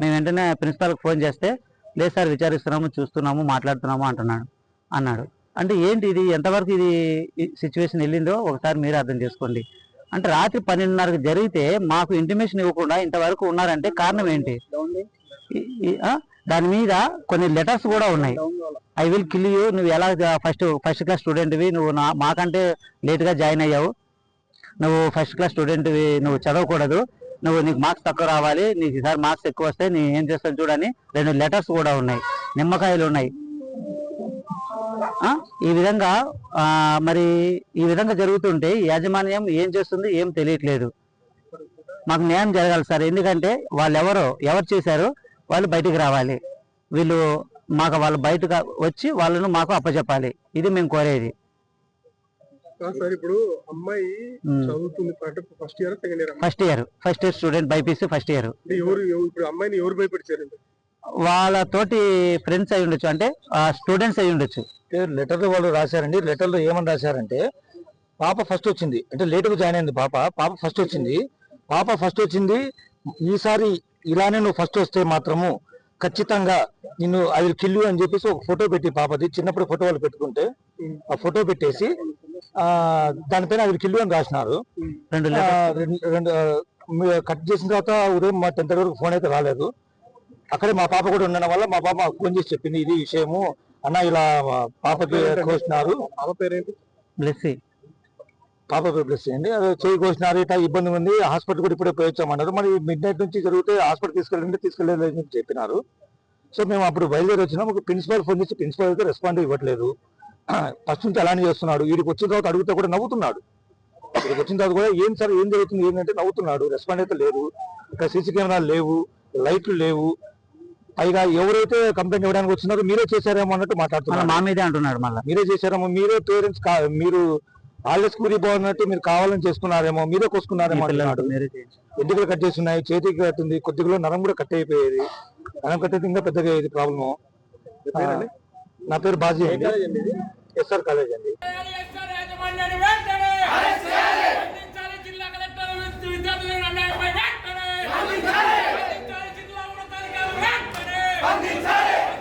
మేము వెంటనే ప్రిన్సిపాల్కి ఫోన్ చేస్తే లేదు సార్ విచారిస్తున్నాము, చూస్తున్నాము, మాట్లాడుతున్నాము అన్నాడు. అంటే ఏంటి ఇది, ఎంతవరకు ఇది సిచ్యువేషన్ వెళ్ళిందో ఒకసారి మీరు అర్థం చేసుకోండి. అంటే రాత్రి 12:30కి జరిగితే మాకు ఇంటిమేషన్ ఇవ్వకుండా ఇంతవరకు ఉన్నారంటే కారణం ఏంటి? దాని మీద కొన్ని లెటర్స్ కూడా ఉన్నాయి. ఐ విల్ కిల్ యూ, నువ్వు ఎలా ఫస్ట్ క్లాస్ స్టూడెంట్వి, నువ్వు మాకంటే లేట్గా జాయిన్ అయ్యావు, నువ్వు ఫస్ట్ క్లాస్ స్టూడెంట్వి, నువ్వు చదవకూడదు, నీకు మార్క్స్ తక్కువ రావాలి, నీకు ఈసారి మార్క్స్ ఎక్కువ వస్తే నేను ఏం చేస్తాను చూడని 2 లెటర్స్ కూడా ఉన్నాయి, నిమ్మకాయలు ఉన్నాయి. ఈ విధంగా మరి ఈ విధంగా జరుగుతుంటే యాజమాన్యం ఏం చేస్తుంది ఏం తెలియట్లేదు. మాకు న్యాయం జరగాలి సార్. ఎందుకంటే వాళ్ళు ఎవరు చేశారో వాళ్ళు బయటికి రావాలి. వాళ్ళు బయటకు వచ్చి వాళ్ళను మాకు అప్పచెప్పాలి. ఇది మేము కోరేది. సార్ ఇప్పుడు అమ్మాయి చదువుతుంది, first year student, BiPC first year. ఇప్పుడు అమ్మాయిని ఎవరు భయపెట్టారు? వాళ్ళ తోటి ఫ్రెండ్స్ అయి ఉండొచ్చు, అంటే స్టూడెంట్స్ అయి ఉండొచ్చు. లెటర్లు వాళ్ళు రాశారండి. లెటర్లో ఏమని రాశారంటే, పాప ఫస్ట్ వచ్చింది, అంటే లేటుగా జాయిన్ అయింది పాప ఫస్ట్ వచ్చింది, ఈసారి ఇలానే నువ్వు ఫస్ట్ వస్తే మాత్రము ఖచ్చితంగా నిన్ను ఐ విల్ కిల్ యూ అని చెప్పేసి ఒక ఫోటో పెట్టి, పాపది చిన్నప్పుడు ఫోటో వాళ్ళు పెట్టుకుంటే ఆ ఫోటో పెట్టేసి దానిపైన ఐ విల్ కిల్ యూ అని రాసినారు. రెండు కట్ చేసిన తర్వాత ఉదయం మా 10th వరకు ఫోన్ అయితే రాలేదు. అక్కడే మా పాప కూడా ఉండడం వల్ల మా పాప ఫోన్ చేసి చెప్పింది ఇది విషయము, అన్న ఇలా పాపకి కోసినారు. పాప పేరేంటి? బ్లెస్సీ. పాప పేరు బ్లెస్సీ అండి. అది చేయి కోసినారు, ఇట్లా ఇబ్బంది ఉంది, హాస్పిటల్ కూడా ఇప్పుడే పోయొచ్చామన్నారు. మరి మిడ్-నైట్ నుంచి జరిగితే హాస్పిటల్ తీసుకెళ్ళలేదని చెప్పి చెప్పినారు. సో మేము అప్పుడు బయలుదేరి వచ్చినాం. ఒక ప్రిన్సిపాల్ ఫోన్ చేసి ప్రిన్సిపాల్ అయితే రెస్పాండ్ ఇవ్వట్లేదు. ఫస్ట్ నుంచి అలానే చేస్తున్నాడు. వీడికి వచ్చిన తర్వాత అడిగితే కూడా నవ్వుతున్నాడు. వీడికి వచ్చిన తర్వాత కూడా ఏం సార్ ఏం జరుగుతుంది ఏంటంటే నవ్వుతున్నాడు. రెస్పాండ్ అయితే లేదు. ఇక్కడ సీసీ కెమెరాలు లేవు, లైట్లు లేవు. పైగా ఎవరైతే కంప్లైంట్ ఇవ్వడానికి వచ్చినారో మీరే చేశారేమో అన్నట్టు మాట్లాడుతున్నారు. మా మీదే అంటున్నాడు. మళ్ళీ మీరే చేశారేమో, మీరే పేరెంట్స్ మీరు వాళ్ళ స్కూల్ బాగున్నట్టు మీరు కావాలని చేసుకున్నారేమో, మీరే కోసుకున్నారేమో అంటున్నాడు. ఎద్దుకలు కట్ చేస్తున్నాయి, చేతికి కట్టింది, కొద్దిగా నరం కూడా కట్ అయిపోయేది. నరం కట్టేది ఇంకా పెద్దగా అయ్యేది ప్రాబ్లము. నా పేరు బాజీ అండి, ఎస్ఆర్ కాలేజ్ అండి.